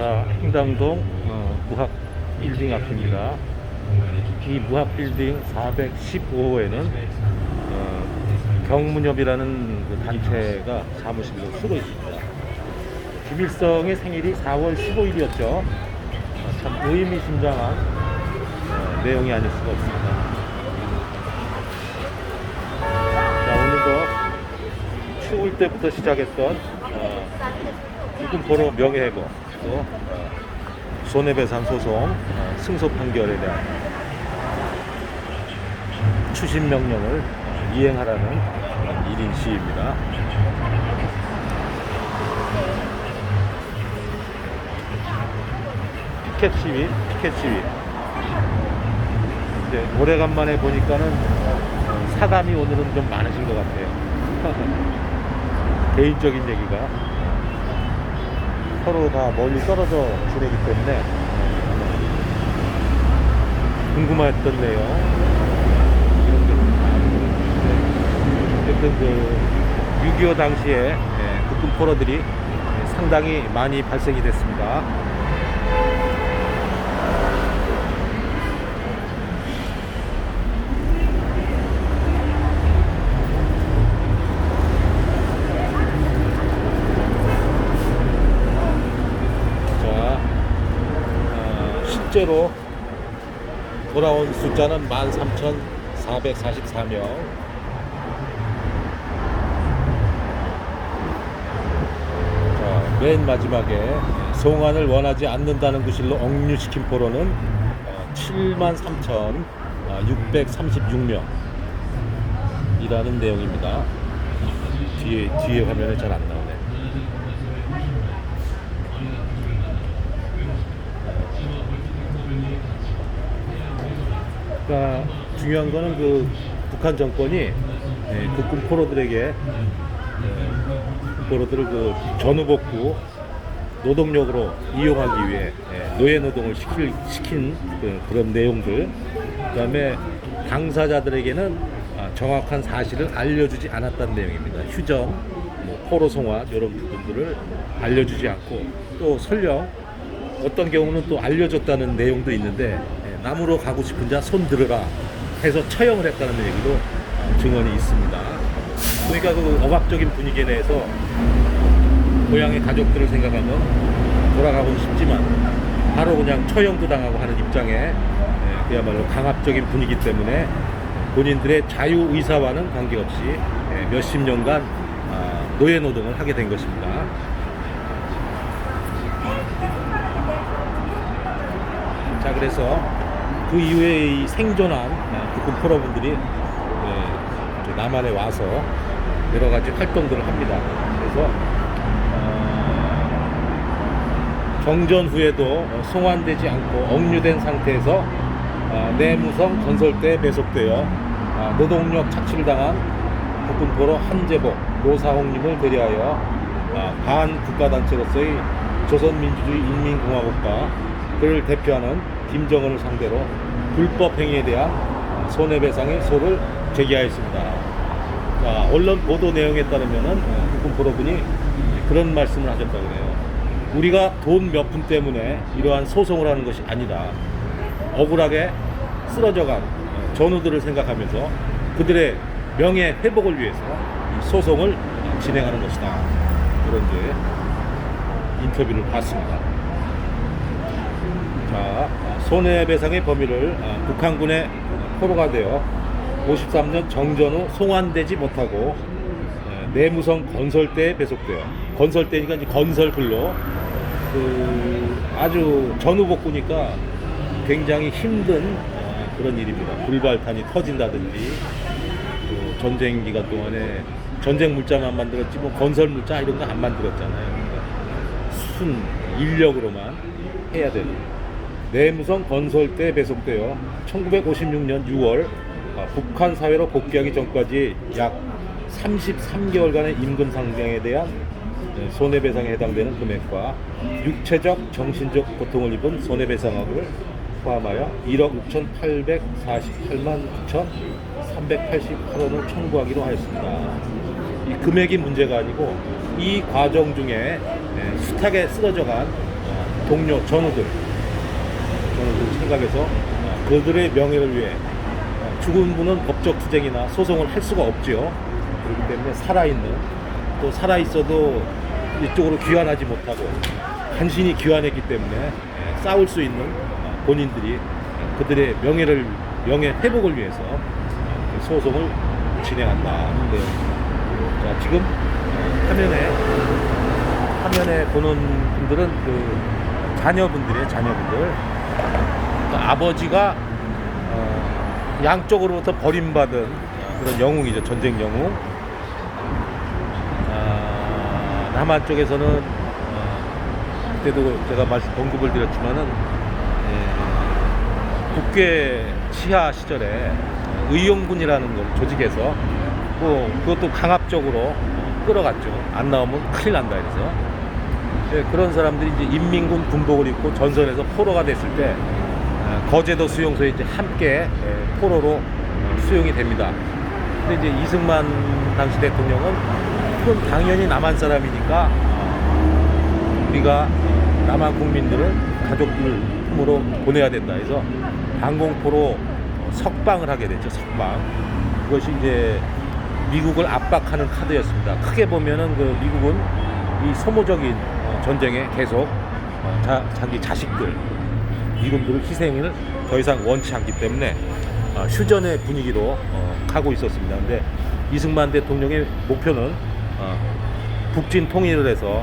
자, 행당동 무학 빌딩 앞입니다. 이 무학 빌딩 415호에는 경문협이라는 그 단체가 사무실로 쓰고 있습니다. 김일성의 생일이 4월 15일이었죠. 참 의미심장한 내용이 아닐 수가 없습니다. 자, 오늘도 추울 때부터 시작했던 국군포로 명예회복, 또 손해배상 소송 승소 판결에 대한 추심 명령을 이행하라는 1인 시위입니다. 피켓 시위. 이제 오래간만에 보니까는 사담이 오늘은 좀 많으신 것 같아요. 개인적인 얘기가 서로 다 멀리 떨어져 지내기 때문에 궁금했던 내용 이런 게 어쨌든 그 6.25 당시에 국군 포로들이 상당히 많이 발생이 됐습니다. 실제로 돌아온 숫자는 13,444명. 자, 맨 마지막에 송환을 원하지 않는다는 구실로 억류시킨 포로는 73,636명 이라는 내용입니다. 뒤에 화면에 잘 안 나오네. 그러니까 중요한 거는 그 북한 정권이 국군 포로들에게 포로들을 그 전후복구 노동력으로 이용하기 위해 노예 노동을 시킨 그런 내용들, 그다음에 당사자들에게는 정확한 사실을 알려주지 않았다는 내용입니다. 휴전, 뭐 포로 송환 이런 부분들을 알려주지 않고, 또 설령 어떤 경우는 또 알려줬다는 내용도 있는데 남으로 가고 싶은 자 손 들어라 해서 처형을 했다는 얘기도 증언이 있습니다. 그러니까 그 억압적인 분위기 내에서 고향의 가족들을 생각하면 돌아가고 싶지만 바로 그냥 처형도 당하고 하는 입장에 그야말로 강압적인 분위기 때문에 본인들의 자유의사와는 관계없이 몇십 년간 노예 노동을 하게 된 것입니다. 자, 그래서 그 이후에 이 생존한 국군 포로분들이 남한에 와서 여러 가지 활동들을 합니다. 그래서 정전 후에도 송환되지 않고 억류된 상태에서 내무성 건설대에 배속되어 노동력 착취를 당한 국군 포로 한재복, 노사홍님을 대리하여 반국가단체로서의 조선민주주의 인민공화국과 그를 대표하는 김정은을 상대로 불법 행위에 대한 손해배상의 소를 제기하였습니다. 자, 언론 보도 내용에 따르면은 국군 포로분이 그런 말씀을 하셨다고 해요. 우리가 돈 몇 푼 때문에 이러한 소송을 하는 것이 아니다. 억울하게 쓰러져간 전우들을 생각하면서 그들의 명예 회복을 위해서 이 소송을 진행하는 것이다. 그런 이제 인터뷰를 봤습니다. 자, 손해배상의 범위를 북한군의 포로가 되어 53년 정전 후 송환되지 못하고 내무성 건설대에 배속되어, 건설대니까 이제 건설 근로, 아주 전후복구니까 굉장히 힘든 그런 일입니다. 불발탄이 터진다든지, 또 전쟁 기간 동안에 전쟁 물자만 만들었지 뭐 건설 물자 이런 거 안 만들었잖아요. 그러니까 순 인력으로만 해야 되는. 내무성 건설대에 배속되어 1956년 6월 북한 사회로 복귀하기 전까지 약 33개월간의 임금 상정에 대한 손해배상에 해당되는 금액과 육체적, 정신적 고통을 입은 손해배상액을 포함하여 1억 6,848만 9,388원을 청구하기로 하였습니다. 이 금액이 문제가 아니고 이 과정 중에 숱하게 쓰러져간 동료, 전우들 생각해서 그들의 명예를 위해 죽은 분은 법적 투쟁이나 소송을 할 수가 없죠. 그렇기 때문에 살아있어도 이쪽으로 귀환하지 못하고 간신히 귀환했기 때문에 싸울 수 있는 본인들이 그들의 명예 회복을 위해서 소송을 진행한다 하는데요. 자, 지금 화면에 보는 분들은 그 자녀분들, 그러니까 아버지가 양쪽으로부터 버림받은 그런 영웅이죠. 전쟁 영웅. 남한 쪽에서는 그때도 제가 언급을 드렸지만은 국괴 치하 시절에 의용군이라는 걸 조직해서 그것도 강압적으로 끌어갔죠. 안 나오면 큰일 난다 해서 그런 사람들이 이제 인민군 군복을 입고 전선에서 포로가 됐을 때 거제도 수용소에 이제 함께 포로로 수용이 됩니다. 근데 이제 이승만 당시 대통령은 그건 당연히 남한 사람이니까 우리가 남한 국민들을 가족들 품으로 보내야 된다 해서 방공포로 석방을 하게 됐죠. 석방. 그것이 이제 미국을 압박하는 카드였습니다. 크게 보면은 그 미국은 이 소모적인 전쟁에 계속 자기 자식들, 미군들의 희생을 더 이상 원치 않기 때문에 휴전의 분위기로 가고 있었습니다. 근데 이승만 대통령의 목표는 북진 통일을 해서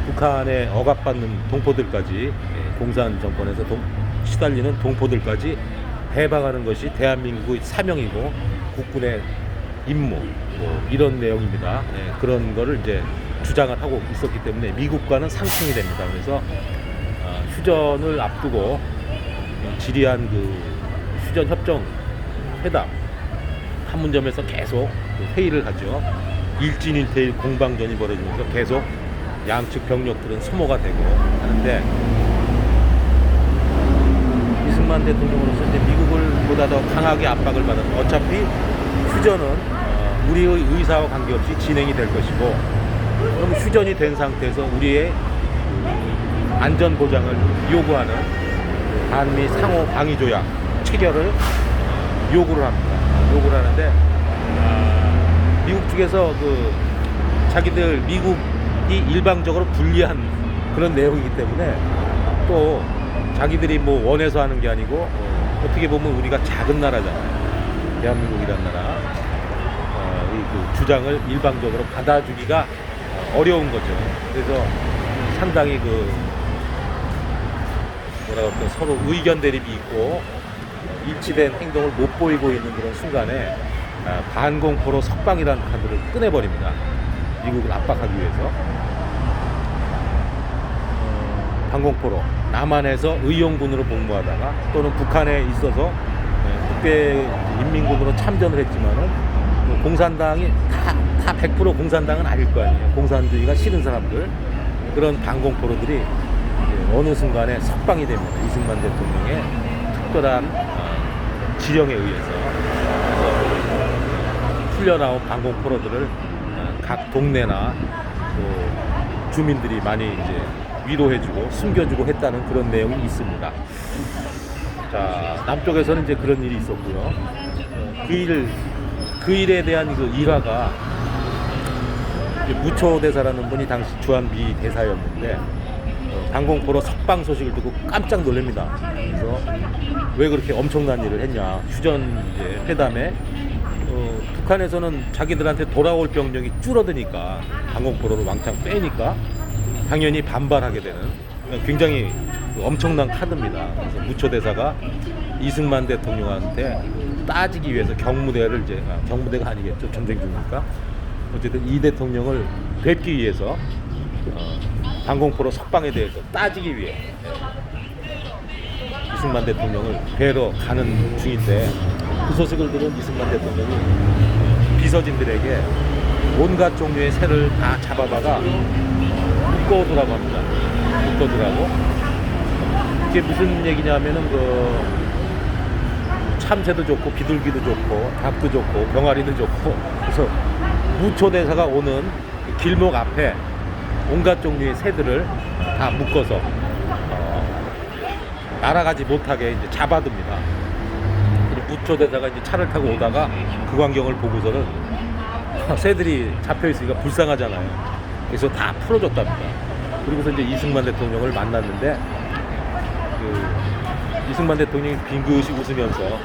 북한에 억압받는 동포들까지, 공산 정권에서 시달리는 동포들까지 해방하는 것이 대한민국의 사명이고 국군의 임무, 이런 내용입니다. 그런 거를 이제 주장을 하고 있었기 때문에 미국과는 상충이 됩니다. 그래서 휴전을 앞두고 지리한 그 휴전 협정 회담 판문점에서 계속 회의를 하죠. 일진일퇴일 공방전이 벌어지면서 계속 양측 병력들은 소모가 되고 하는데, 이승만 대통령으로서 이제 미국을 보다 더 강하게 압박을 받은, 어차피 휴전은 우리의 의사와 관계없이 진행이 될 것이고, 그럼 휴전이 된 상태에서 우리의 안전 보장을 요구하는 한미 상호 방위 조약 체결을 요구를 합니다. 요구를 하는데 미국 쪽에서 자기들 미국이 일방적으로 불리한 그런 내용이기 때문에, 또 자기들이 뭐 원해서 하는 게 아니고 어떻게 보면 우리가 작은 나라잖아요. 대한민국이란 나라. 그 주장을 일방적으로 받아주기가 어려운 거죠. 그래서 상당히 서로 의견 대립이 있고 일치된 행동을 못 보이고 있는 그런 순간에 반공포로 석방이라는 카드를 꺼내버립니다. 미국을 압박하기 위해서. 반공포로 남한에서 의용군으로 복무하다가 또는 북한에 있어서 국대 인민군으로 참전을 했지만은 공산당이 다 100% 공산당은 아닐 거 아니에요. 공산주의가 싫은 사람들, 그런 반공포로들이 어느 순간에 석방이 됩니다. 이승만 대통령의 특별한 지령에 의해서. 그래서 풀려나온 반공포로들을 각 동네나 또 주민들이 많이 이제 위로해주고 숨겨주고 했다는 그런 내용이 있습니다. 자, 남쪽에서는 이제 그런 일이 있었고요. 그 일에 대한 그 일화가, 무초대사라는 분이 당시 주한미 대사였는데 방공포로 석방 소식을 듣고 깜짝 놀랍니다. 그래서 왜 그렇게 엄청난 일을 했냐, 휴전 이제 회담에 북한에서는 자기들한테 돌아올 병력이 줄어드니까 방공포로를 왕창 빼니까 당연히 반발하게 되는 굉장히 엄청난 카드입니다. 그래서 무초대사가 이승만 대통령한테 따지기 위해서 경무대를 경무대가 아니겠죠, 전쟁 중이니까 어쨌든 이 대통령을 뵙기 위해서 방공포로 석방에 대해서 따지기 위해 이승만 대통령을 뵈러 가는 중인데, 그 소식을 들은 이승만 대통령이 비서진들에게 온갖 종류의 새를 다 잡아다가 묶어두라고 합니다. 묶어두라고. 이게 무슨 얘기냐면은 참새도 좋고 비둘기도 좋고 닭도 좋고 병아리도 좋고, 그래서 무초대사가 오는 길목 앞에 온갖 종류의 새들을 다 묶어서 날아가지 못하게 이제 잡아둡니다. 그리고 무초대사가 이제 차를 타고 오다가 그 광경을 보고서는 새들이 잡혀 있으니까 불쌍하잖아요. 그래서 다 풀어줬답니다. 그리고서 이제 이승만 대통령을 만났는데 이승만 대통령이 빙긋이 웃으면서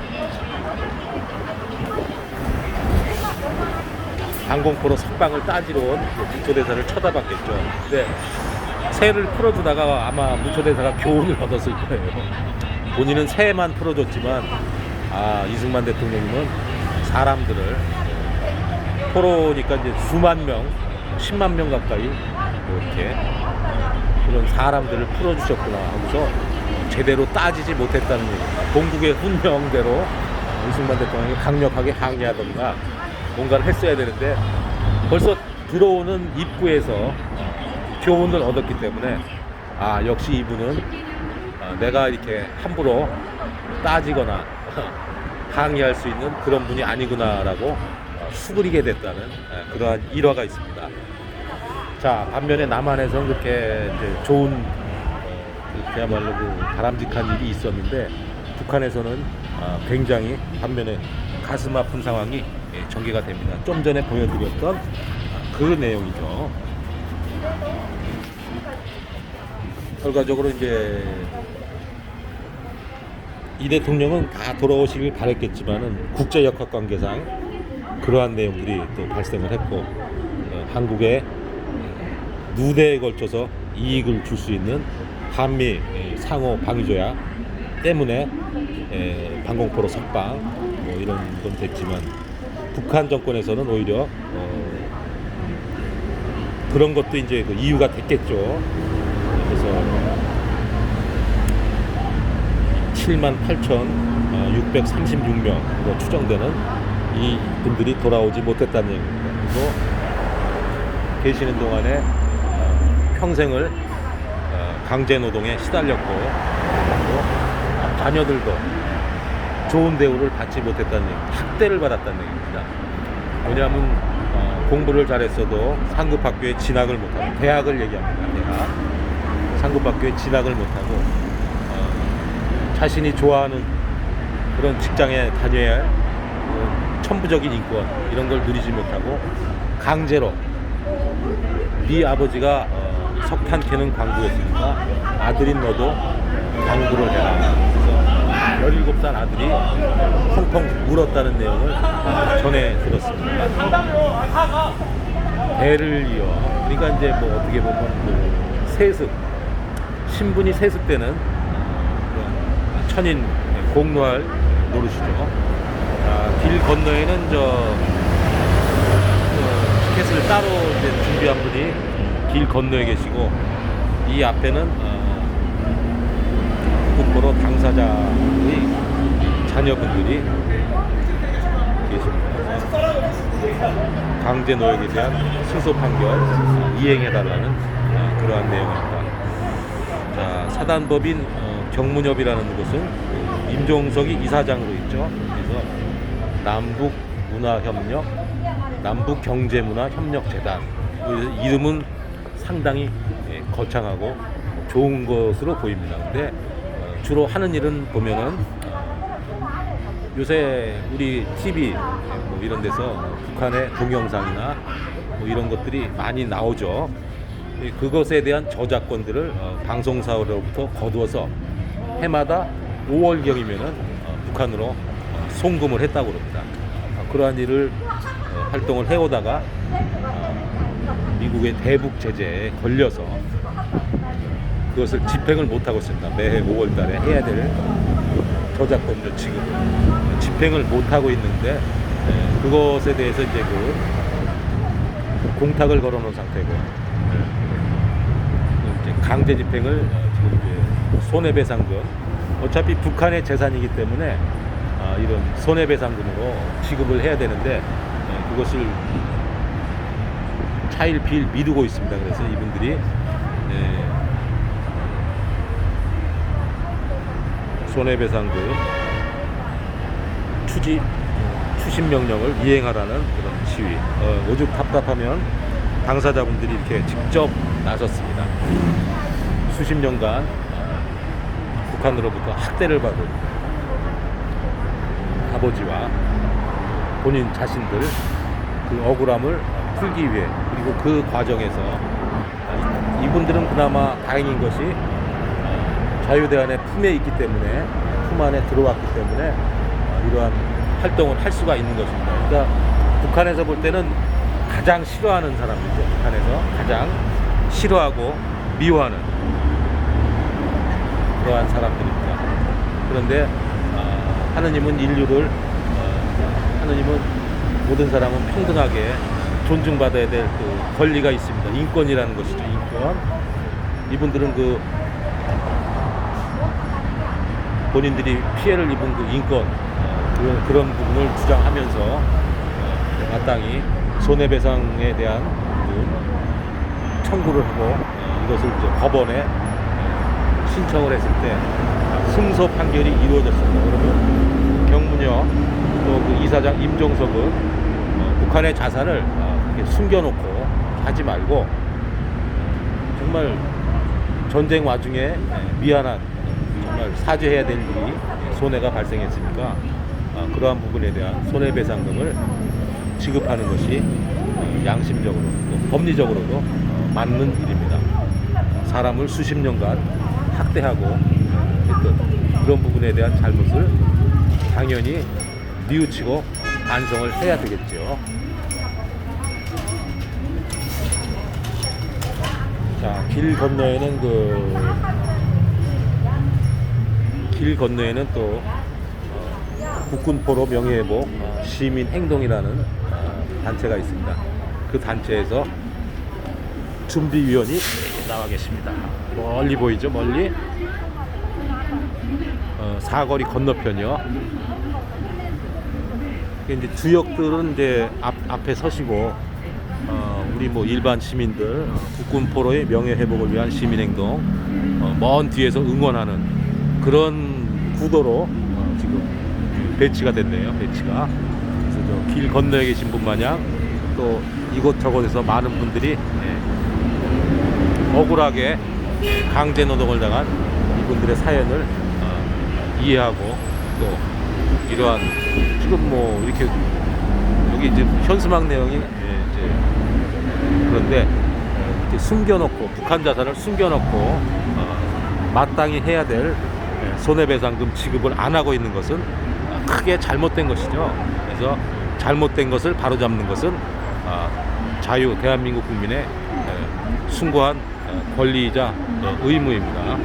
항공포로 석방을 따지러 온 무초대사를 쳐다봤겠죠. 근데 새를 풀어주다가 아마 무초대사가 교훈을 얻었을 거예요. 본인은 새만 풀어줬지만 이승만 대통령님은 사람들을 포로니까 이제 수만 명, 10만 명 가까이 이렇게 그런 사람들을 풀어주셨구나 하고서 제대로 따지지 못했다는 얘기입니다. 본국의 훈명대로 이승만 대통령이 강력하게 항의하던가 뭔가를 했어야 되는데 벌써 들어오는 입구에서 교훈을 얻었기 때문에 역시 이분은 내가 이렇게 함부로 따지거나 항의할 수 있는 그런 분이 아니구나라고 수그리게 됐다는 그러한 일화가 있습니다. 자, 반면에 남한에서는 그렇게 이제 좋은 그야말로 바람직한 일이 있었는데 북한에서는 굉장히 반면에 가슴 아픈 상황이 전개가 됩니다. 좀 전에 보여드렸던 그 내용이죠. 결과적으로 이제 이 대통령은 다 돌아오시길 바랬겠지만은 국제역학 관계상 그러한 내용들이 또 발생을 했고 한국에 누대에 걸쳐서 이익을 줄 수 있는 한미 상호 방위조약 때문에 방공포로 석방 이런 건 됐지만 북한 정권에서는 오히려 그런 것도 이제 그 이유가 됐겠죠. 그래서 78,636명으로 추정되는 이 분들이 돌아오지 못했다는 얘기입니다. 그리고 계시는 동안에 평생을 강제노동에 시달렸고 또 자녀들도 좋은 대우를 받지 못했다는 얘기입니다. 학대를 받았다는 얘기입니다. 왜냐하면 공부를 잘했어도 상급학교에 진학을 못하고 대학을 얘기합니다. 대학 상급학교에 진학을 못하고 자신이 좋아하는 그런 직장에 다녀야 할 천부적인 인권 이런 걸 누리지 못하고 강제로 네 아버지가 석탄 캐는 광부였으니까 아들인 너도 광부를 해라. 그래서 17살 아들이 펑펑 울었다는 내용을 전해 들었습니다. 대를 이어 그러니까 이제 뭐 어떻게 보면 그 세습 신분이 세습되는 천인 공로할 노릇이죠. 길 건너에는 티켓을 따로 이제 준비한 분이 길 건너에 계시고 이 앞에는 국보로 당사자의 자녀분들이 계십니다. 강제 노역에 대한 승소 판결 이행해달라는 그러한 내용입니다. 자, 사단법인 경문협이라는 곳은 임종석이 이사장으로 있죠. 그래서 남북문화협력, 남북경제문화협력재단 이름은 상당히 거창하고 좋은 것으로 보입니다. 근데 주로 하는 일은 보면은 요새 우리 TV 뭐 이런 데서 북한의 동영상이나 뭐 이런 것들이 많이 나오죠. 그것에 대한 저작권들을 방송사로부터 거두어서 해마다 5월경이면은 북한으로 송금을 했다고 그럽니다. 그러한 일을 활동을 해오다가 미국의 대북 제재에 걸려서 그것을 집행을 못하고 있습니다. 매해 5월 달에 해야 될 저작권료 지급 집행을 못하고 있는데 그것에 대해서 이제 그 공탁을 걸어놓은 상태고 이제 강제 집행을 지금 이제 손해배상금 어차피 북한의 재산이기 때문에 이런 손해배상금으로 지급을 해야 되는데 그것을 차일피일 미루고 있습니다. 그래서 이분들이 손해배상금 추심 명령을 이행하라는 그런 시위. 오죽 답답하면 당사자분들이 이렇게 직접 나섰습니다. 수십 년간 북한으로부터 학대를 받은 아버지와 본인 자신들 그 억울함을 풀기 위해, 그리고 그 과정에서 이분들은 그나마 다행인 것이 자유대안의 품에 있기 때문에, 품 안에 들어왔기 때문에 이러한 활동을 할 수가 있는 것입니다. 그러니까 북한에서 볼 때는 가장 싫어하는 사람이죠. 북한에서 가장 싫어하고 미워하는 그러한 사람들입니다. 그런데 하느님은 인류를 하느님은 모든 사람은 평등하게 존중받아야 될 그 권리가 있습니다. 인권이라는 것이죠. 인권. 이분들은 그 본인들이 피해를 입은 그 인권, 그런 부분을 주장하면서 마땅히 손해배상에 대한 그 청구를 하고 이것을 이제 법원에 신청을 했을 때 승소 판결이 이루어졌습니다. 그러면 경무녀 또 그 이사장 임종석은 북한의 자산을 이렇게 숨겨놓고 하지 말고, 정말 전쟁 와중에 미안한, 정말 사죄해야 될 일이 손해가 발생했으니까 그러한 부분에 대한 손해배상금을 지급하는 것이 양심적으로 또 법리적으로도 맞는 일입니다. 사람을 수십 년간 학대하고 했던 그런 부분에 대한 잘못을 당연히 뉘우치고 반성을 해야 되겠죠. 자, 길 건너에는 또 국군포로 명예회복 시민행동이라는 단체가 있습니다. 그 단체에서 준비위원이 나와 계십니다. 멀리 보이죠? 멀리 사거리 건너편이요. 이제 주역들은 이제 앞에 서시고 우리 뭐 일반 시민들 국군포로의 명예회복을 위한 시민행동 먼 뒤에서 응원하는 그런 구도로 지금 배치가 됐네요. 배치가. 그래서 저 길 건너에 계신 분 마냥 또 이곳저곳에서 많은 분들이 억울하게 강제노동을 당한 이분들의 사연을 이해하고, 또 이러한 지금 뭐 이렇게 여기 이제 현수막 내용이 이제 그런데 이렇게 숨겨놓고, 북한 자산을 숨겨놓고 마땅히 해야 될 손해배상금 지급을 안 하고 있는 것은 크게 잘못된 것이죠. 그래서 잘못된 것을 바로잡는 것은 대한민국 국민의 숭고한 권리이자 의무입니다.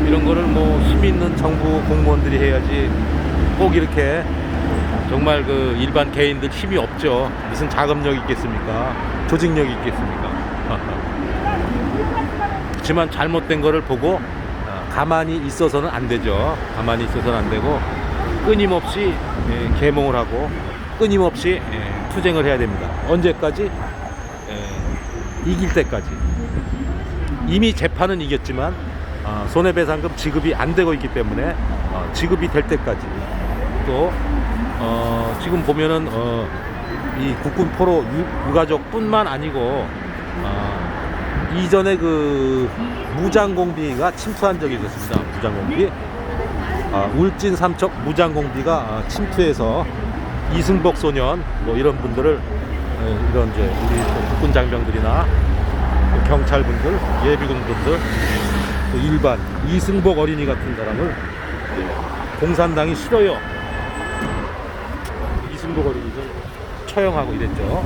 이런 거를 뭐 힘 있는 정부 공무원들이 해야지, 꼭 이렇게 정말 그 일반 개인들 힘이 없죠. 무슨 자금력이 있겠습니까? 조직력이 있겠습니까? 그렇지만 잘못된 거를 보고 가만히 있어서는 안 되죠. 가만히 있어서는 안 되고 끊임없이 계몽을 하고 끊임없이 투쟁을 해야 됩니다. 언제까지? 이길 때까지. 이미 재판은 이겼지만 손해배상금 지급이 안 되고 있기 때문에 지급이 될 때까지, 또 지금 보면은 이 국군포로 유가족뿐만 아니고 이전에 그 무장공비가 침투한 적이 있었습니다. 무장공비, 울진 삼척 무장공비가 침투해서 이승복 소년 뭐 이런 분들을, 이런 이제 우리 국군 장병들이나 경찰분들, 예비군분들, 또 일반 이승복 어린이 같은 사람을 공산당이 싫어요. 이승복 어린이를 처형하고 이랬죠.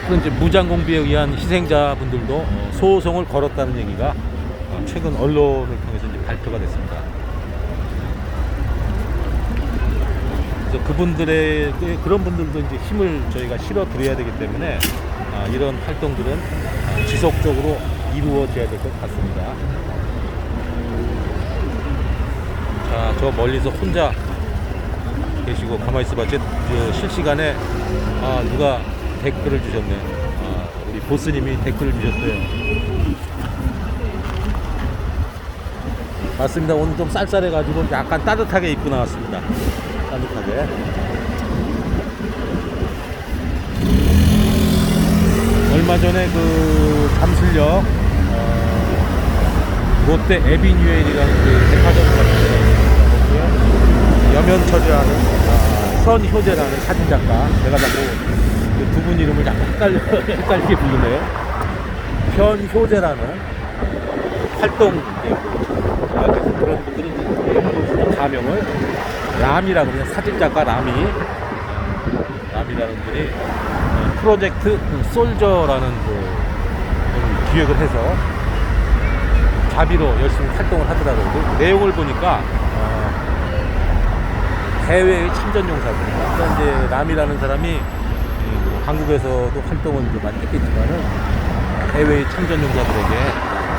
그런 이제 무장공비에 의한 희생자분들도 소송을 걸었다는 얘기가 최근 언론을 통해서 이제 발표가 됐습니다. 그래서 그분들의 그런 분들도 이제 힘을 저희가 실어 드려야 되기 때문에 이런 활동들은 지속적으로 이루어져야 될 것 같습니다. 자, 저 멀리서 혼자 계시고 가만히 있어봐. 실시간에 누가 댓글을 주셨네. 우리 보스님이 댓글을 주셨어요. 맞습니다. 오늘 좀 쌀쌀해가지고 약간 따뜻하게 입고 나왔습니다. 따뜻하게. 얼마 전에 그 잠실역 롯데 에비뉴엘이라는 그 백화점 같은데 여면 처리하는 현효재라는 사진작가, 제가 자꾸 그 두 분 이름을 자꾸 헷갈리게 부르네요. 현효재라는 활동, 그런 분들은 가명을 람이라고 그냥 사진작가 람이라는 분이 프로젝트 솔저라는 그 기획을 해서 자비로 열심히 활동을 하더라고요. 그 내용을 보니까 해외의 참전용사들, 그러니까 이제 람이라는 사람이 한국에서도 활동을 좀 많이 했겠지만은 해외의 참전용사들에게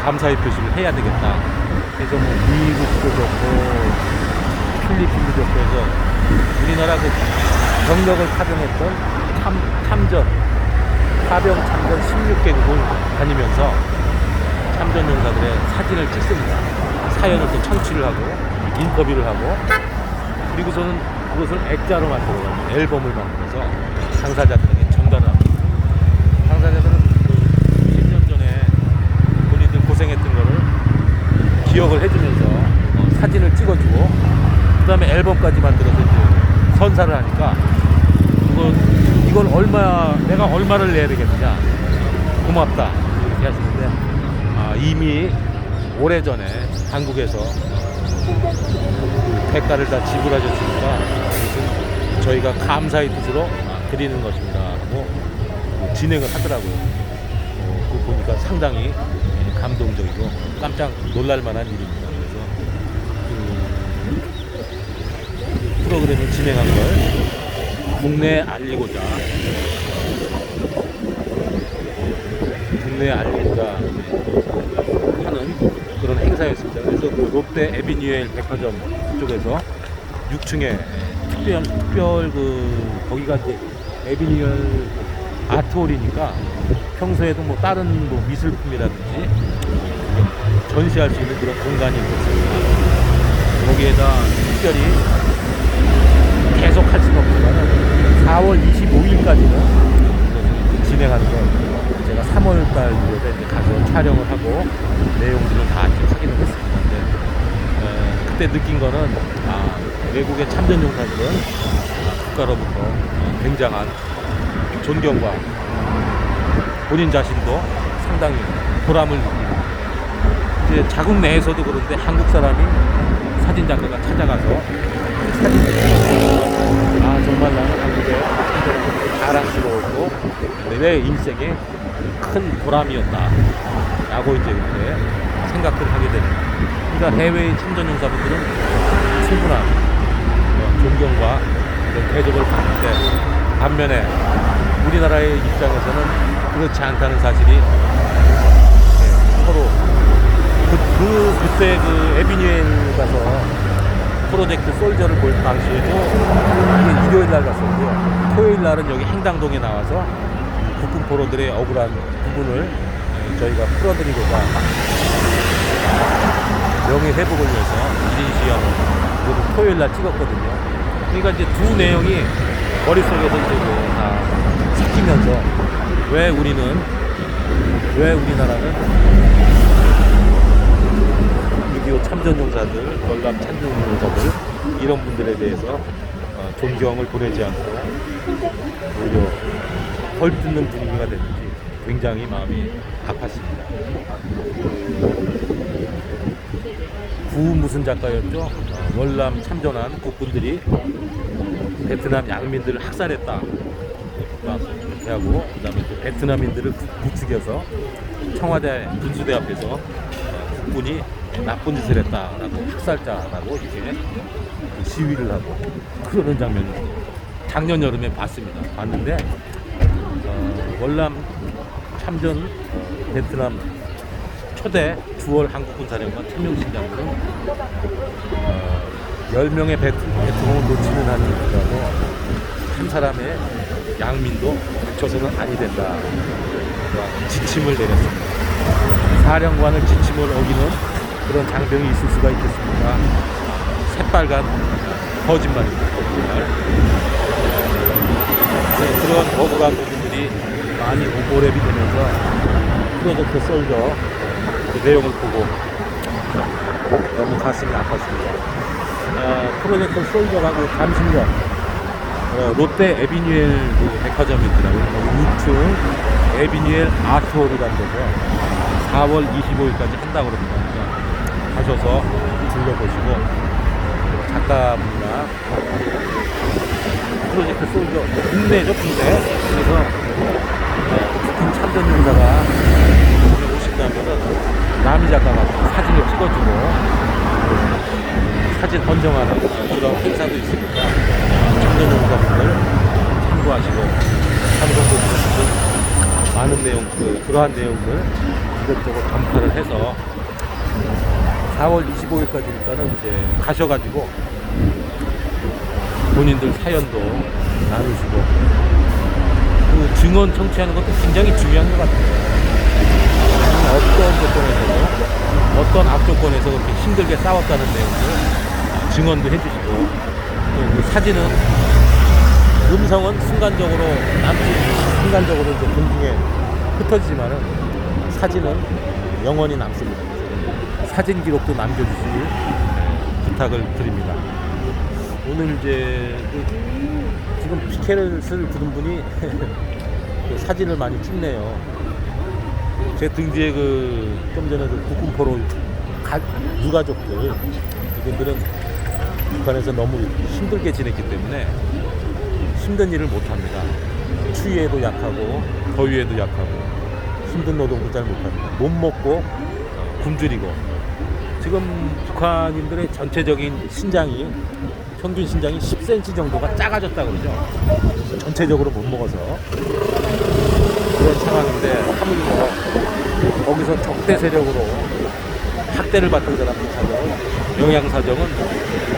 감사의 표시를 해야 되겠다. 그래서 뭐 미국도 좋고 필리핀도 좋고 해서 우리나라 그 병력을 파병했던 파병 참전 16개국을 다니면서 참전용사들의 사진을 찍습니다. 사연을 또 청취를 하고 인터뷰를 하고, 그리고서는 그것을 액자로 만들어서 앨범을 만들어서 당사자들에게 전달을 합니다. 당사자들은 10년 전에 본인들 고생했던 거를 기억을 해주면서 사진을 찍어주고, 그 다음에 앨범까지 만들어서 이제 선사를 하니까 이걸 내가 얼마를 내야 되겠느냐, 고맙다 이렇게 하시는데, 이미 오래전에 한국에서 대가를 다 지불하셨으니까 이것은 저희가 감사의 뜻으로 드리는 것입니다 하고 진행을 하더라고요. 그거 보니까 상당히 감동적이고 깜짝 놀랄 만한 일입니다. 그래서 그 프로그램을 진행한 걸 국내에 알리고자 하는 그런 행사였습니다. 그래서 그 롯데 에비뉴엘 백화점 쪽에서 6층에 특별 거기가 이제 에비뉴엘 아트홀이니까 평소에도 뭐 다른 뭐 미술품이라든지 전시할 수 있는 그런 공간이 있었습니다. 거기에다 특별히 계속 할 수는 없지만 4월 25일까지는 진행하는 걸 제가 3월달 무렵에 이제 가서 촬영을 하고 내용들을 다 확인을 했습니다. 근데 그때 느낀 거는 외국의 참전용사들은 국가로부터 굉장한 존경과 본인 자신도 상당히 보람을 느끼고, 이제 자국 내에서도 그런데 한국 사람이 사진 작가가 찾아가서 사진을 찍어서 정말 나는 한국에 자랑스러웠고 내 인생에 큰 보람이었다 라고 이제 그때 생각을 하게 됩니다. 그러니까 해외의 참전용사분들은 충분한 존경과 대접을 받는데, 반면에 우리나라의 입장에서는 그렇지 않다는 사실이 서로 그때 그 에비뉴엘 가서 프로젝트 솔저를 볼 당시에도 이게 일요일 날 갔었고요. 토요일 날은 여기 행당동에 나와서 국군 포로들의 억울한 부분을 저희가 풀어드리고자 명예회복을 위해서 1인 시험을 그리고 토요일 날 찍었거든요. 그러니까 이제 두 내용이 머릿속에서 이제 다 섞이면서 왜 우리나라는 6.25 참전용사들, 월남 참전용사들 이런 분들에 대해서 존경을 보내지 않고 오히려 헐뜯는 분위기가 됐는지 굉장히 마음이 아팠습니다. 구 무슨 작가였죠? 월남 참전한 국군들이 베트남 양민들을 학살했다 이렇게 하고, 그 다음에 또 베트남인들을 부추겨서 청와대 분수대 앞에서 국군이 나쁜 짓을 했다라고 학살자라고 이렇게 시위를 하고 그러는 장면을 작년 여름에 봤는데 월남 참전 베트남 초대 주월 한국군 사령관 최명신 장군은 10명의 베트공을 놓치는 한이 있더라도 한 사람의 양민도 저서는 아니 된다. 지침을 내렸습니다. 사령관을 지침을 어기는 그런 장병이 있을 수가 있겠습니까? 새빨간 거짓말입니다. 거짓말. 네, 그런 억울한 부분들이 많이 오버랩이 되면서 프로젝트 솔저 그 내용을 보고 너무 가슴이 아팠습니다. 프로젝트 솔저가 그 잠실역 롯데 에비뉴엘 그 백화점이 있더라고요. 2층 에비뉴엘 아트홀이라는 데서 4월 25일까지 한다고 그럽니다. 그러니까 가셔서 둘러보시고 작가분이나 프로젝트 솔저 국내죠, 국내. 그래서 북한 참전 용사가 오신다면은 남이 작가가 사진을 찍어주고 사진 헌정하는 그런 행사도 있으니까 참전 용사분들 참고하시고 참석도 주시고 많은 내용 그러한 내용들 이것저것 전파를 해서 4월 25일까지니까는 이제 가셔가지고 본인들 사연도 나누시고 그 증언 청취하는 것도 굉장히 중요한 것 같아요. 어떤 조건에서도 어떤 악조건에서 그렇게 힘들게 싸웠다는 내용들 증언도 해주시고 또 그 사진은 음성은 순간적으로 순간적으로 이제 공중에 흩어지지만은 사진은 영원히 남습니다. 사진 기록도 남겨주시길 부탁을 드립니다. 오늘 이제 지금 피켓을 부른 분이 그 사진을 많이 찍네요. 제 등 뒤에 좀 전에 국군포로 유가족들 이분들은 북한에서 너무 힘들게 지냈기 때문에 힘든 일을 못합니다. 추위에도 약하고 더위에도 약하고 힘든 노동도 잘 못합니다. 못 먹고 굶주리고 지금 북한인들의 전체적인 신장이 평균 신장이 10cm 정도가 작아졌다고 그러죠. 전체적으로 못 먹어서 그런 상황인데 하물며 거기서 적대 세력으로 학대를 받던 사람들 사정은 영양 사정은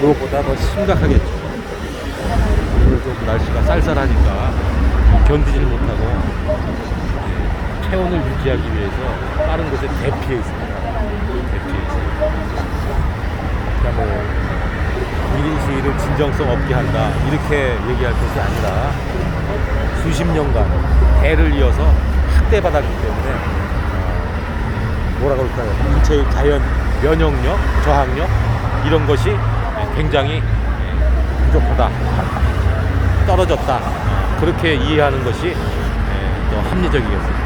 무엇보다 더 심각하겠죠. 오늘 좀 날씨가 쌀쌀하니까 견디지를 못하고 체온을 유지하기 위해서 다른 곳에 대피해 있습니다. 대피해 있습니다. 그러니까 뭐 1인 시위를 진정성 없게 한다 이렇게 얘기할 것이 아니라 수십 년간 대를 이어서 학대받았기 때문에 뭐라 그럴까요? 인체의 자연 면역력, 저항력 이런 것이 굉장히 부족하다, 떨어졌다 그렇게 이해하는 것이 더 합리적이겠습니다.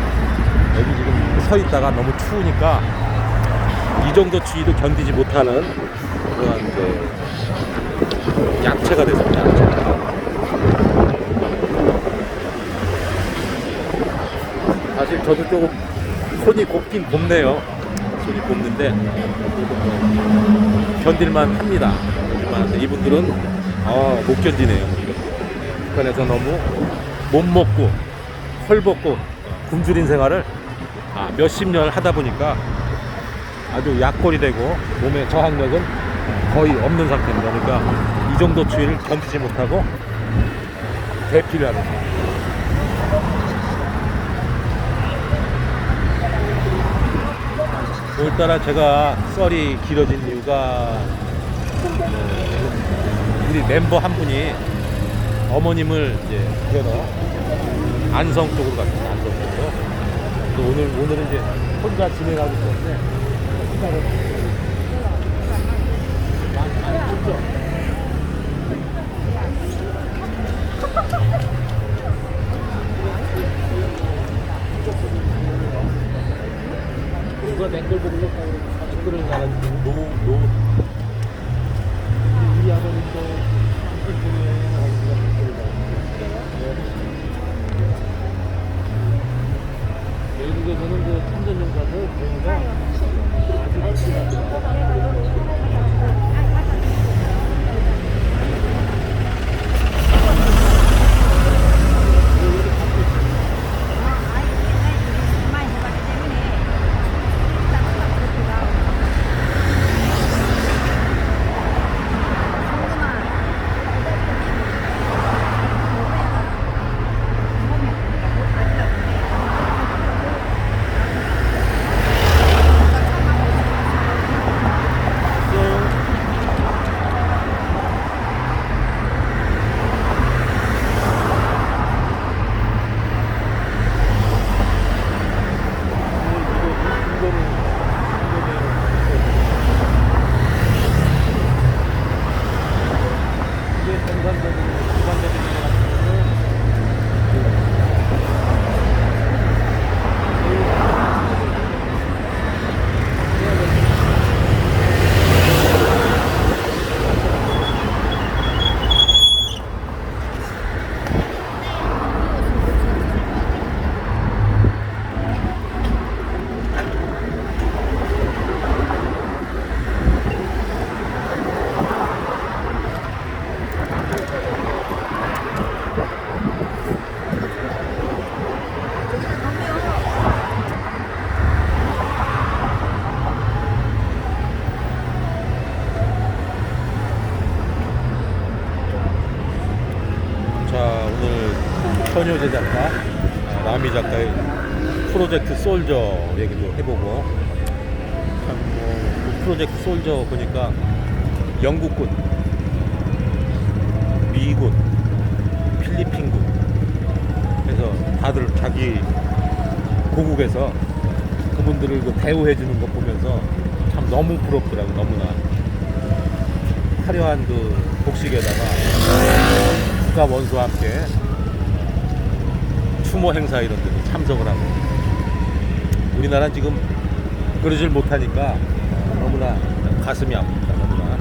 여기 지금 서 있다가 너무 추우니까 이 정도 추위도 견디지 못하는 그런 약체가 됐습니다. 약체가. 사실 저도 조금 손이 곱긴 곱네요. 손이 곱는데 견딜만 합니다. 견딜만 한데 이분들은 못 견디네요. 북한에서 너무 못 먹고 헐벗고 굶주린 생활을 몇십 년을 하다 보니까 아주 약골이 되고 몸의 저항력은 거의 없는 상태입니다. 그러니까 이 정도 추위를 견디지 못하고 대피를 하는 거예요. 오늘따라 제가 썰이 길어진 이유가 우리 멤버 한 분이 어머님을 이제 뵈러 안성 쪽으로 갔습니다. 안성 쪽으로. 또 오늘은 이제 혼자 진행하기 때문에 많이 춥죠. 누가 냉골 보고 댓글을 달아주고 너무 우리 아버님도 댓글 중에 외국에서는 그 참전용사들 경우가 아주 심합니다. 전효 제작가 라미 작가의 프로젝트 솔저 얘기도 해보고, 참 프로젝트 솔저 보니까 영국군, 미군, 필리핀군 해서 다들 자기 고국에서 그분들을 그 대우해 주는 거 보면서 참 너무 부럽더라고. 너무나 화려한 그 복식에다가 국가 원수와 함께 추모 행사 이런 데도 참석을 하고, 우리나라는 지금 그러질 못하니까 너무나 가슴이 아픕니다. 너무나.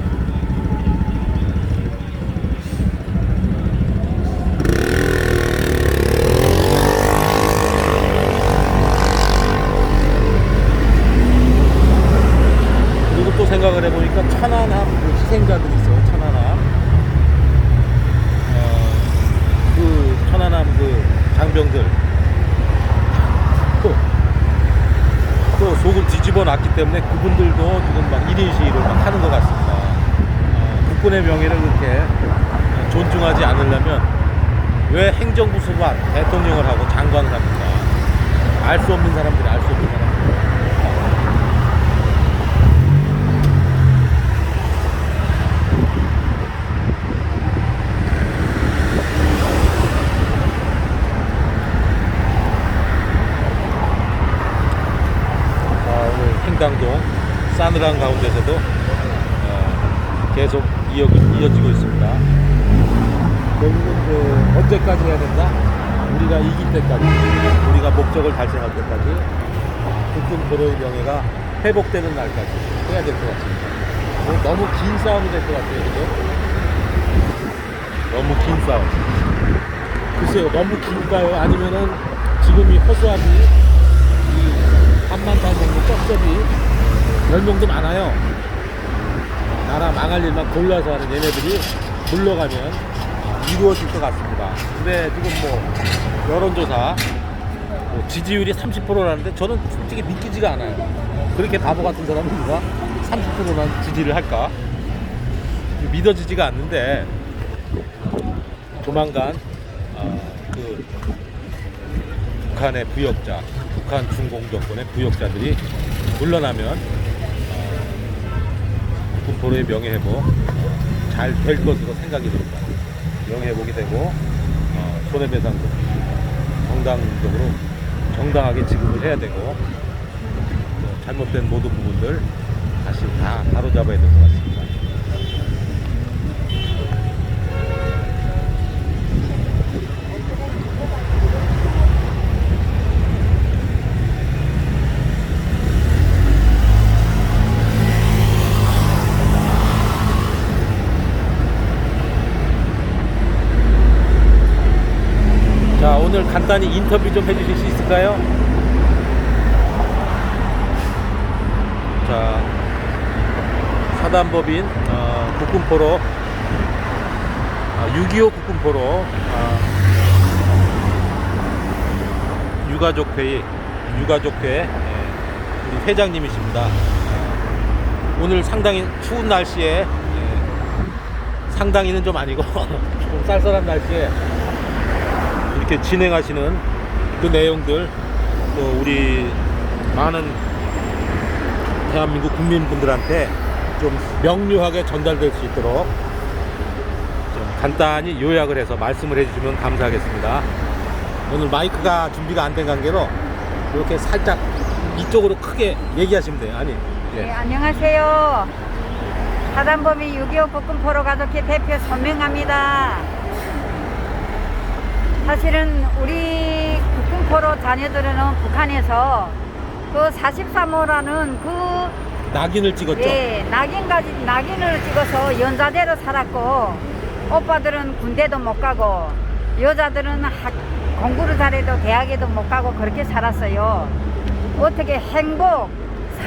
그리고 또 생각을 해보니까 천안함 그 희생자들이 있어요. 천안함. 그 천안함 그 장병들 또 속을 뒤집어 놨기 때문에 그분들도 지금 막 1인 시위를 막 하는 것 같습니다. 국군의 명예를 그렇게 존중하지 않으려면 왜 행정부 수반 대통령을 하고 장관을 합니까? 알 수 없는 사람들이 알 수 없는 사람들. 행당동 싸늘한 가운데서도 계속 이어지고 있습니다. 결국은 그 언제까지 해야 된다? 우리가 이길 때까지, 우리가 목적을 달성할 때까지, 국군 보로의 명예가 회복되는 날까지 해야 될 것 같습니다. 너무 긴 싸움이 될 것 같아요. 그죠? 너무 긴 싸움. 글쎄요, 너무 길까요? 아니면은 지금 이 허수아비 한만탄 정도 떡접이 10명도 많아요. 나라 망할 일만 골라서 하는 얘네들이 물러가면 이루어질 것 같습니다. 근데 지금 뭐 여론조사 지지율이 30%라는데 저는 솔직히 믿기지가 않아요. 그렇게 바보 같은 사람은 누가 30%나 지지를 할까? 믿어지지가 않는데, 조만간 그 북한의 부역자, 북한 중공 정권의 부역자들이 물러나면 국군 보로의 명예회복 잘 될 것으로 생각이 듭니다. 명예회복이 되고 손해배상도 정당적으로 정당하게 지급을 해야 되고, 잘못된 모든 부분들 다시 다 바로잡아야 될 것 같습니다. 자, 오늘 간단히 인터뷰 좀 해주실 수 있을까요? 자, 사단법인 국군포로 6.25 국군포로 유가족회 우리 회장님이십니다. 오늘 상당히 추운 날씨에, 상당히는 좀 아니고 좀 쌀쌀한 날씨에 이렇게 진행하시는 그 내용들, 또 우리 많은 대한민국 국민분들한테 좀 명료하게 전달될 수 있도록 좀 간단히 요약을 해서 말씀을 해주시면 감사하겠습니다. 오늘 마이크가 준비가 안 된 관계로 이렇게 살짝 이쪽으로 크게 얘기하시면 돼요. 아니, 예. 네, 안녕하세요. 사단법인 6.25 국군포로 가족회 대표 손명합니다. 사실은 우리 국군포로 자녀들은 북한에서 그 43호라는 그 낙인을 찍었죠. 네, 낙인을 찍어서 연자대로 살았고, 오빠들은 군대도 못 가고 여자들은 공부를 잘해도 대학에도 못 가고 그렇게 살았어요. 어떻게 행복,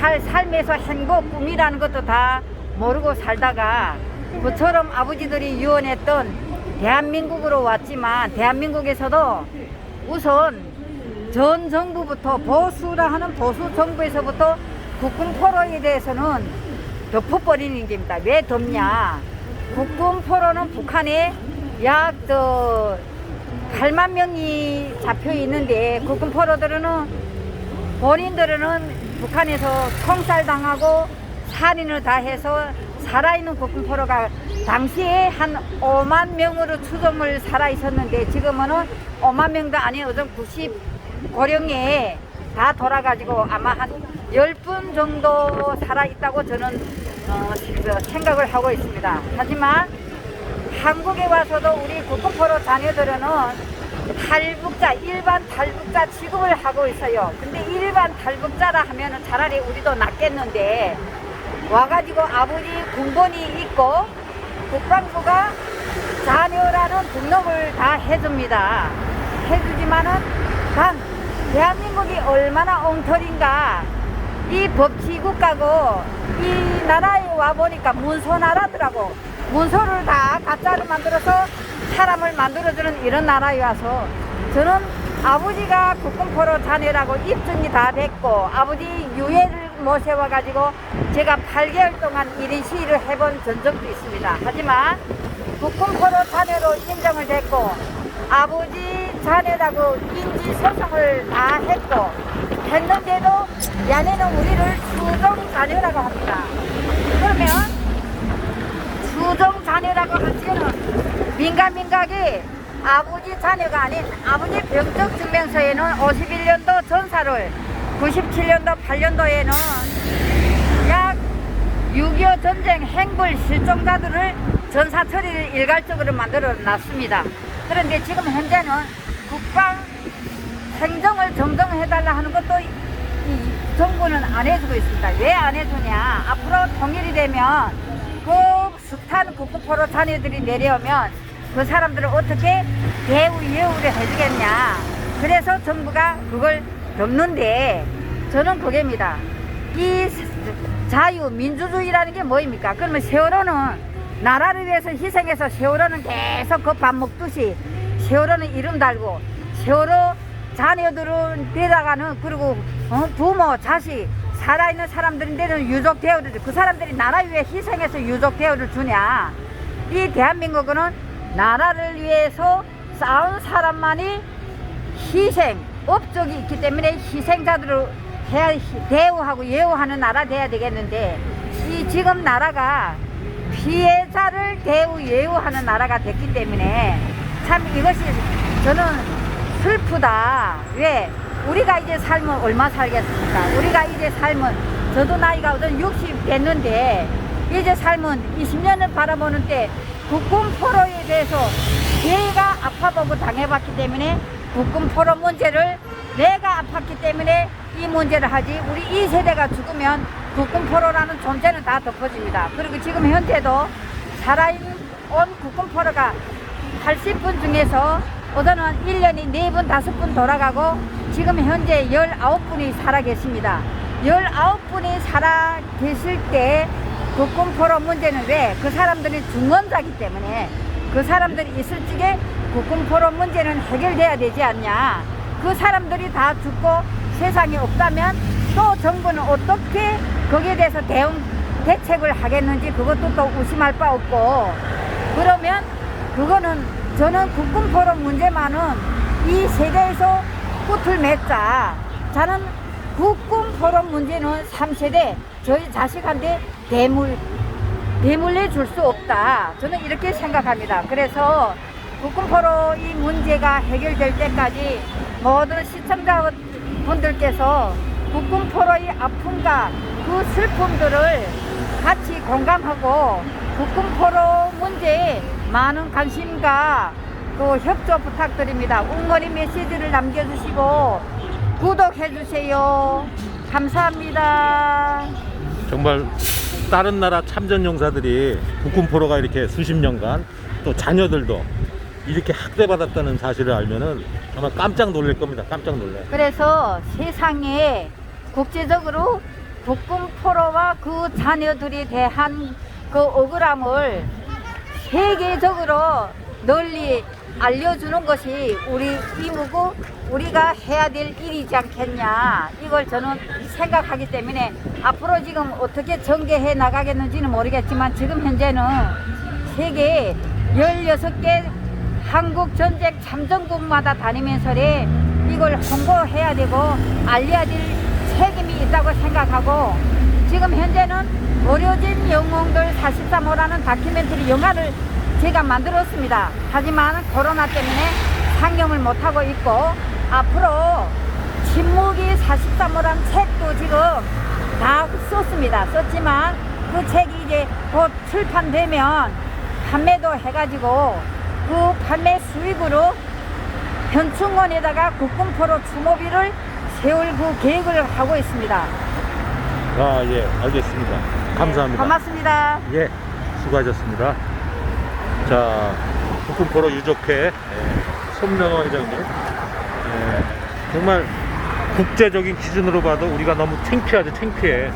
삶에서 행복, 꿈이라는 것도 다 모르고 살다가 그처럼 아버지들이 유언했던 대한민국으로 왔지만, 대한민국에서도 우선 전 정부부터, 보수라 하는 보수 정부에서부터 국군포로에 대해서는 덮어버리는 겁니다. 왜 덮냐? 국군포로는 북한에 약 8만 명이 잡혀 있는데 국군 포로들은 본인들은 북한에서 총살당하고 살인을 다 해서 살아있는 국군 포로가 당시에 한 5만 명으로 추정을 살아 있었는데 지금은 5만 명도 아닌 어떤 95령에 다 돌아가지고 아마 한 10분 정도 살아 있다고 저는 생각을 하고 있습니다. 하지만 한국에 와서도 우리 국군포로 자녀들은 탈북자, 일반 탈북자 취급을 하고 있어요. 근데 일반 탈북자라 하면 차라리 우리도 낫겠는데 와가지고 아버지 군번이 있고 국방부가 자녀라는 등록을 다 해줍니다. 해주지만은 단 대한민국이 얼마나 엉터리인가. 이 법치국가고 이 나라에 와보니까 문서나라더라고. 문서를 다 가짜로 만들어서 사람을 만들어주는 이런 나라에 와서 저는 아버지가 국군포로 자녀라고 입증이 다 됐고 아버지 유해를 모셔와가지고 제가 8개월 동안 1인 시위를 해본 전적도 있습니다. 하지만 국군포로 자녀로 인정을 됐고 아버지 자녀라고 인지소송을 다 했고 했는데도 야네는 우리를 추종 자녀라고 합니다. 그러면 추종 자녀라고 하시는 민감민각이 아버지 자녀가 아닌 아버지 병적 증명서에는 51년도 전사를 97년도 8년도에는 약 6.25 전쟁 행불 실종자들을 전사 처리를 일괄적으로 만들어 놨습니다. 그런데 지금 현재는 국방 행정을 정정해달라 하는 것도 이 정부는 안 해주고 있습니다. 왜 안 해주냐? 앞으로 통일이 되면 그 숱한 국군포로 자녀들이 내려오면 그 사람들을 어떻게 대우 예우를 해주겠냐? 그래서 정부가 그걸 덮는데 저는 그게입니다. 이 자유 민주주의라는 게 뭐입니까? 그러면 세월호는 나라를 위해서 희생해서 세월호는 계속 그 밥 먹듯이 세월호는 이름 달고 세월호 자녀들은 데려가는 그리고 부모 자식 살아있는 사람들인데는 유족 대우를 그 사람들이 나라 위해 희생해서 유족 대우를 주냐? 이 대한민국은 나라를 위해서 싸운 사람만이 희생 업적이 있기 때문에 희생자들을 대우하고 예우하는 나라 돼야 되겠는데 이 지금 나라가 피해자를 대우 예우하는 나라가 됐기 때문에 참 이것이 저는 슬프다. 왜? 우리가 이제 살면 얼마 살겠습니까? 우리가 이제 살면 저도 나이가 60 됐는데 이제 살면 20년을 바라보는 때 국군포로에 대해서 내가 아파보고 당해봤기 때문에 국군포로 문제를 내가 아팠기 때문에 이 문제를 하지 우리 이 세대가 죽으면 국군포로라는 존재는 다 덮어집니다. 그리고 지금 현재도 살아있는 국군포로가 80분 중에서 어제는 1년이 4분, 5분 돌아가고 지금 현재 19분이 살아 계십니다. 19분이 살아 계실 때 국군포로 문제는 왜? 그 사람들이 중원자기 때문에 그 사람들이 있을 적에 국군포로 문제는 해결돼야 되지 않냐. 그 사람들이 다 죽고 세상에 없다면 또 정부는 어떻게 거기에 대해서 대책을 하겠는지 그것도 또 의심할 바 없고 그러면 그거는 저는 국군포로 문제만은 이 세대에서 끝을 맺자. 저는 국군포로 문제는 3세대 저희 자식한테 대물려 줄 수 없다. 저는 이렇게 생각합니다. 그래서 국군포로 이 문제가 해결될 때까지 모든 시청자분들께서 국군포로의 아픔과 그 슬픔들을 같이 공감하고 국군포로 문제에 많은 관심과 그 협조 부탁드립니다. 응원의 메시지를 남겨주시고 구독해주세요. 감사합니다. 정말 다른 나라 참전 용사들이 국군포로가 이렇게 수십 년간 또 자녀들도 이렇게 학대받았다는 사실을 알면은 정말 깜짝 놀랄 겁니다. 깜짝 놀라요. 그래서 세상에 국제적으로 국군포로와 그 자녀들에 대한 그 억울함을 세계적으로 널리 알려주는 것이 우리 의무고 우리가 해야 될 일이지 않겠냐. 이걸 저는 생각하기 때문에 앞으로 지금 어떻게 전개해 나가겠는지는 모르겠지만 지금 현재는 세계 16개 한국 전쟁 참전국마다 다니면서 이걸 홍보해야 되고 알려야 될 책임이 있다고 생각하고 지금 현재는 버려진 영웅들 43호라는 다큐멘터리 영화를 제가 만들었습니다. 하지만 코로나 때문에 상영을 못하고 있고 앞으로 침묵이 43호란 책도 지금 다 썼습니다. 그 책이 이제 곧 출판되면 판매도 해가지고 그 판매 수익으로 현충원에다가 국군포로 추모비를 세울 그 계획을 하고 있습니다. 아, 예, 알겠습니다. 감사합니다. 고맙습니다. 예, 수고하셨습니다. 자, 국군포로 유족회 손명호 회장님, 정말 국제적인 기준으로 봐도 우리가 너무 창피하죠, 창피해.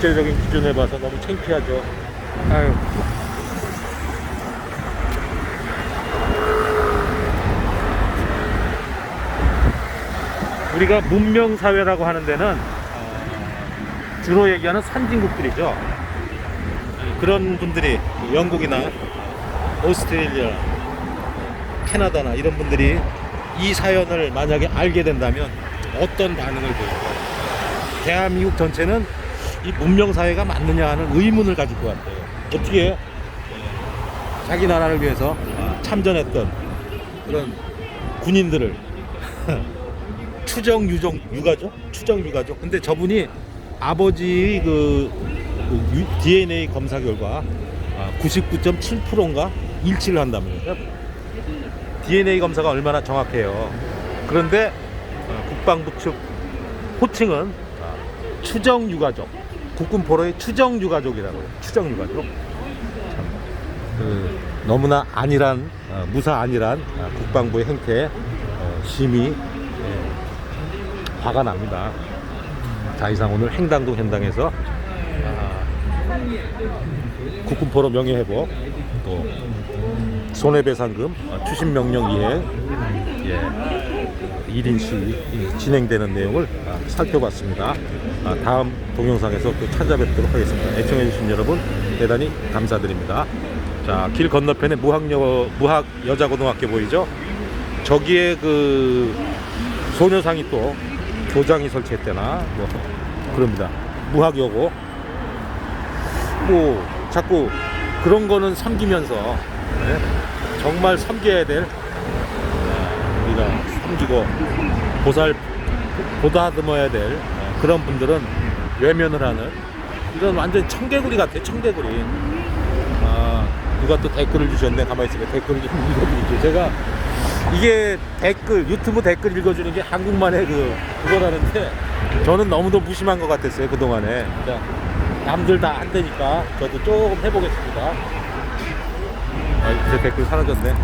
국제적인 기준에 봐서 너무 창피하죠. 아유. 우리가 문명사회라고 하는 데는 주로 얘기하는 선진국들이죠. 그런 분들이 영국이나 오스트레일리아, 캐나다나 이런 분들이 이 사연을 만약에 알게 된다면 어떤 반응을 보일까요? 대한민국 전체는 이 문명사회가 맞느냐 하는 의문을 가질 것 같아요. 어떻게 자기 나라를 위해서 참전했던 그런 군인들을 추정 유가죠. 근데 저분이 아버지의 DNA 검사 결과 99.7%인가 일치를 한다면서요. DNA 검사가 얼마나 정확해요. 그런데 국방부 측 호칭은 추정 유가족, 국군포로의 추정 유가족이라고요. 추정 유가족. 너무나 안일한 무사 안일한 국방부의 행태에 심히 화가 납니다. 자, 이상 오늘 행당동 현장에서 국군포로 명예회복 또 손해배상금 추심 명령 이행 1인 시위 진행되는 내용을 살펴봤습니다. 다음 동영상에서 또 찾아뵙도록 하겠습니다. 애청해주신 여러분 대단히 감사드립니다. 자, 길 건너편에 무학 여자고등학교 보이죠? 저기에 그 소녀상이 또 교장이 설치했대나 뭐 그럽니다. 무학여고 뭐 자꾸 그런 거는 섬기면서 정말 섬겨야 될 우리가 섬기고 보다듬어야 될 그런 분들은 외면을 하는 이런 완전 청개구리 같아요. 청개구리. 누가 또 댓글을 주셨네. 가만히 있으면 댓글을 좀 읽어드릴게요. 제가 이게 유튜브 댓글 읽어주는 게 한국만의 그거라는데 저는 너무도 무심한 것 같았어요. 그동안에. 남들 다 안 되니까 저도 조금 해보겠습니다. 이제 댓글 사라졌네.